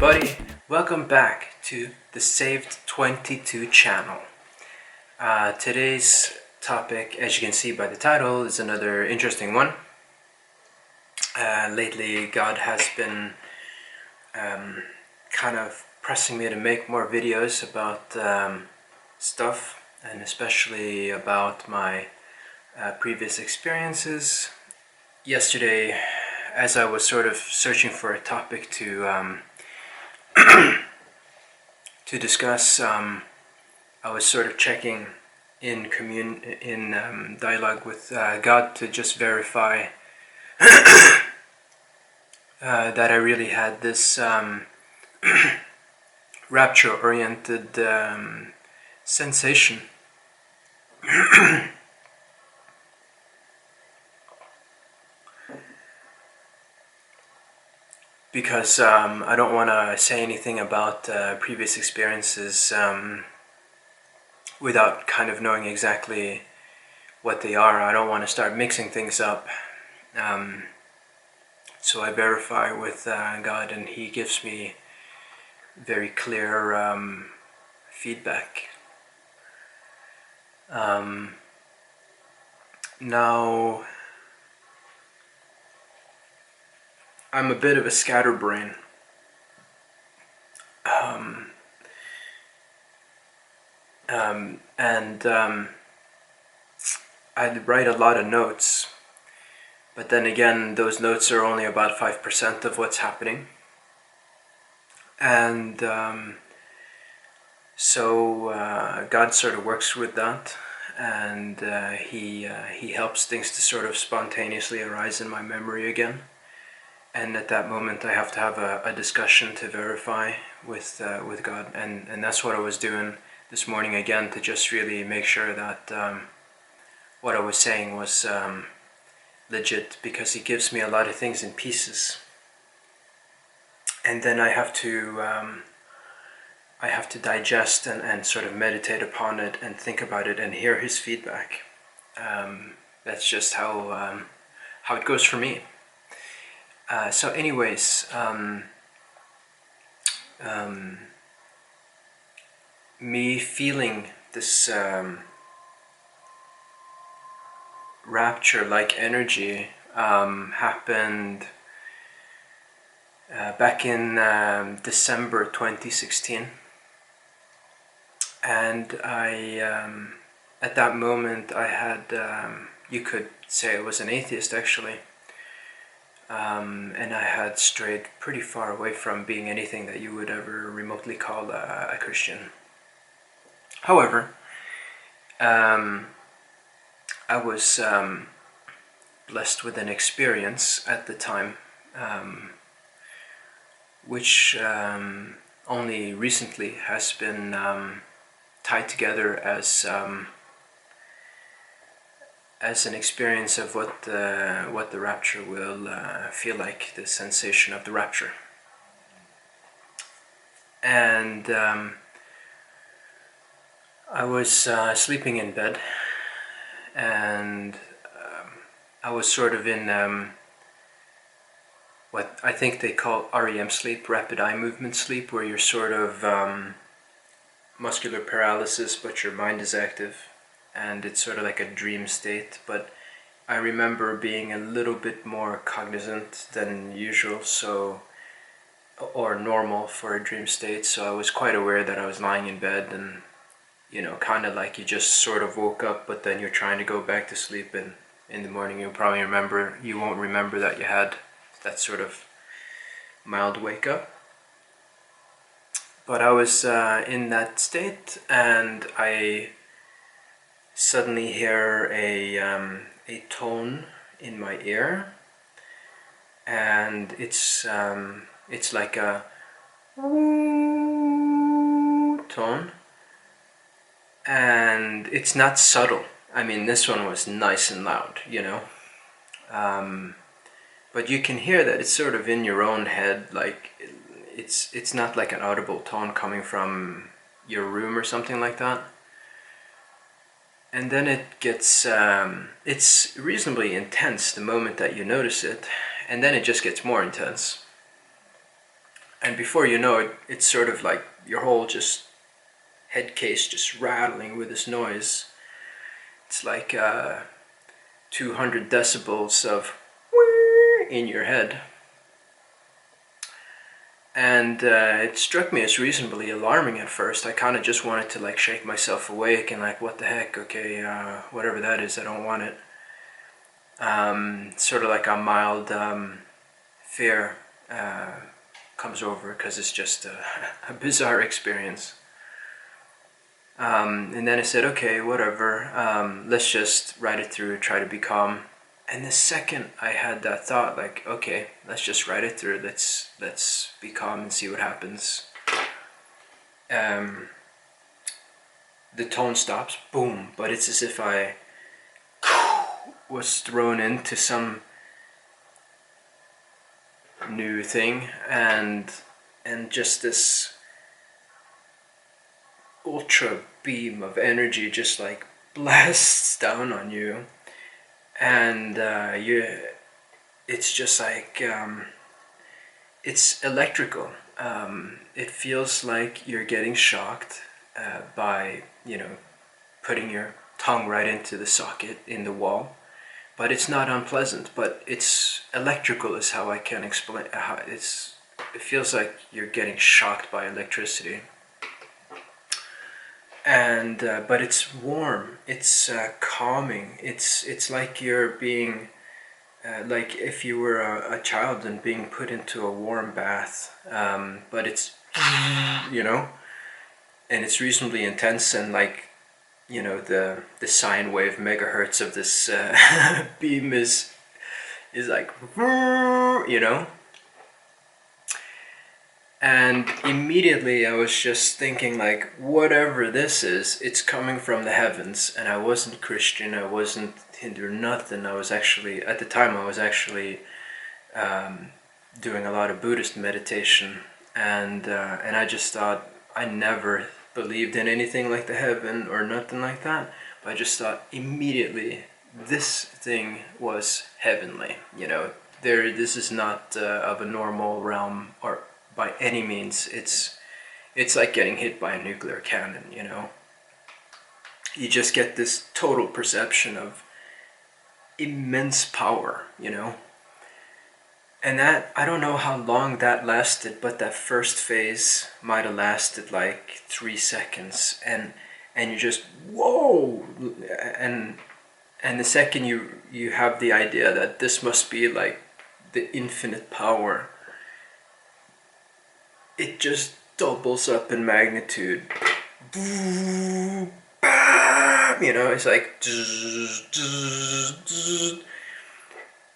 everybody, welcome back to the Saved 22 channel. Today's topic, as you can see by the title, is another interesting one. Lately God has been kind of pressing me to make more videos about stuff, and especially about my previous experiences. Yesterday, as I was sort of searching for a topic to discuss, I was sort of checking in dialogue with God to just verify that I really had this rapture-oriented sensation. Because I don't want to say anything about previous experiences without kind of knowing exactly what they are. I don't want to start mixing things up. So I verify with God, and He gives me very clear feedback. Now, I'm a bit of a scatterbrain. I write a lot of notes, but then again, those notes are only about 5% of what's happening. And so God sort of works with that, and He helps things to sort of spontaneously arise in my memory again. And at that moment, I have to have a discussion to verify with God, and that's what I was doing this morning again, to just really make sure that what I was saying was legit, because He gives me a lot of things in pieces, and then I have to digest and sort of meditate upon it and think about it and hear His feedback. That's just how it goes for me. So anyways, me feeling this rapture-like energy happened back in December 2016, and I at that moment I had, you could say I was an atheist actually. And I had strayed pretty far away from being anything that you would ever remotely call a Christian. However, I was blessed with an experience at the time, which only recently has been tied together as an experience of what the rapture will feel like, the sensation of the rapture. And I was sleeping in bed, and I was sort of in what I think they call REM sleep, rapid eye movement sleep, where you're sort of muscular paralysis, but your mind is active. And it's sort of like a dream state, but I remember being a little bit more cognizant than usual, or normal for a dream state. So I was quite aware that I was lying in bed, and kind of like you just sort of woke up, but then you're trying to go back to sleep, and in the morning you won't remember that you had that sort of mild wake up. But I was in that state, and I suddenly hear a tone in my ear, and it's like a tone, and it's not subtle. I mean, this one was nice and loud, but you can hear that it's sort of in your own head, like it's not like an audible tone coming from your room or something like that. And then it gets, it's reasonably intense the moment that you notice it, and then it just gets more intense. And before you know it, it's sort of like your whole just head case just rattling with this noise. It's like 200 decibels of in your head. And it struck me as reasonably alarming at first. I kind of just wanted to like shake myself awake and like, what the heck, okay, whatever that is, I don't want it. Sort of like a mild fear comes over because it's just a bizarre experience. And then I said, okay, whatever, let's just ride it through, try to be calm. And the second I had that thought, like, okay, let's just ride it through, let's be calm and see what happens. The tone stops, boom, but it's as if I was thrown into some new thing, and just this ultra beam of energy just like blasts down on you, and it's just like it's electrical. It feels like you're getting shocked by, you know, putting your tongue right into the socket in the wall, but it's not unpleasant, but it's electrical is how I can explain how it feels like you're getting shocked by electricity. And but it's warm, it's calming, it's like you're being like if you were a child and being put into a warm bath, but it's you know, and it's reasonably intense, and like, you know, the sine wave megahertz of this beam is like, you know. And immediately I was just thinking, like, whatever this is, it's coming from the heavens. And I wasn't Christian, I wasn't Hindu, nothing. I was actually, at the time, I was actually doing a lot of Buddhist meditation. And I just thought, I never believed in anything like the heaven or nothing like that. But I just thought immediately, this thing was heavenly. You know, this is not of a normal realm, or by any means. It's like getting hit by a nuclear cannon, you know. You just get this total perception of immense power, you know. And that, I don't know how long that lasted, but that first phase might have lasted like 3 seconds, and you just, whoa, and the second you have the idea that this must be like the infinite power, it just doubles up in magnitude. You know, it's like,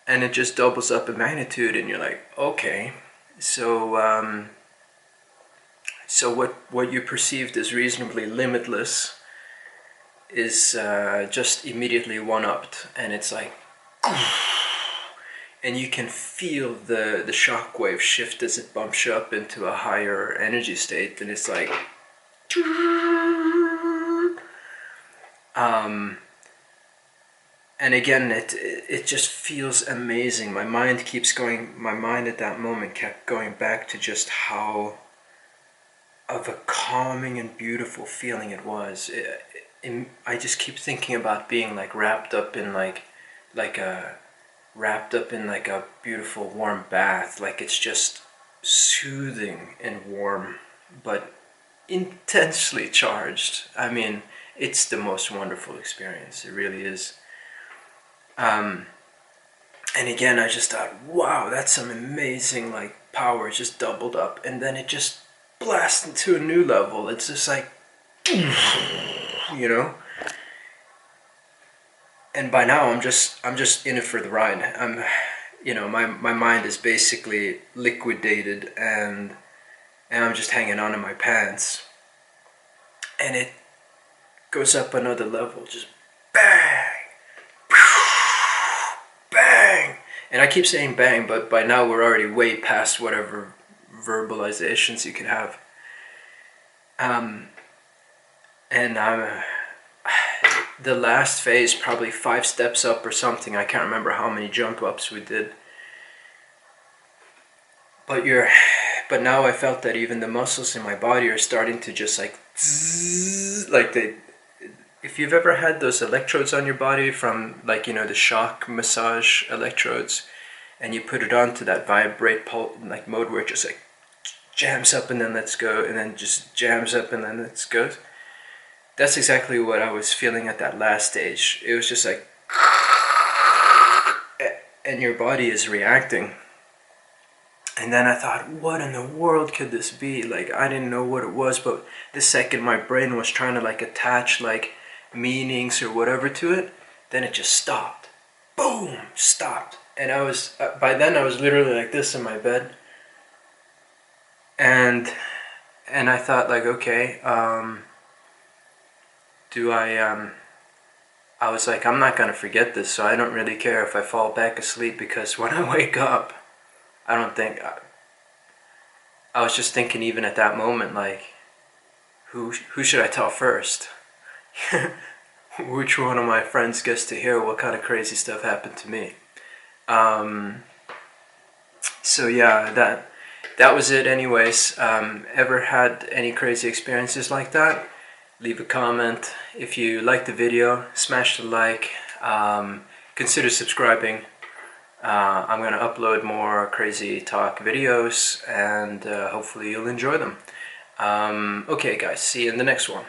and it just doubles up in magnitude, and you're like, okay, so so what you perceived as reasonably limitless is just immediately one-upped, and it's like, and you can feel the shockwave shift as it bumps you up into a higher energy state, and it's like, and again, it just feels amazing. My mind at that moment kept going back to just how of a calming and beautiful feeling it was. I just keep thinking about being like wrapped up in like a beautiful warm bath. Like, it's just soothing and warm, but intensely charged. I mean, it's the most wonderful experience. It really is. And again, I just thought, wow, that's some amazing like power just doubled up, and then it just blasts into a new level. It's just like, you know. And by now I'm just in it for the ride. You know, my mind is basically liquidated, and I'm just hanging on to my pants. And it goes up another level, just bang, bang. And I keep saying bang, but by now we're already way past whatever verbalizations you could have. And I'm the last phase, probably 5 steps up or something. I can't remember how many jump ups we did. But you're but now I felt that even the muscles in my body are starting to just like zzz, like they. If you've ever had those electrodes on your body from, like, you know, the shock massage electrodes, and you put it on to that vibrate like mode where it just like jams up and then lets go, and then just jams up and then lets go. That's exactly what I was feeling at that last stage. It was just like, and your body is reacting. And then I thought, what in the world could this be? Like, I didn't know what it was, but the second my brain was trying to like attach like meanings or whatever to it, then it just stopped. Boom, stopped. And I was, by then I was literally like this in my bed. And I thought like, okay, I was like, I'm not going to forget this, so I don't really care if I fall back asleep, because when I wake up, I don't think, I was just thinking even at that moment, like, who should I tell first? Which one of my friends gets to hear what kind of crazy stuff happened to me? So yeah, that was it anyways. Ever had any crazy experiences like that? Leave a comment. If you like the video, smash the like. Consider subscribing. I'm going to upload more crazy talk videos, and hopefully you'll enjoy them. Okay guys, see you in the next one.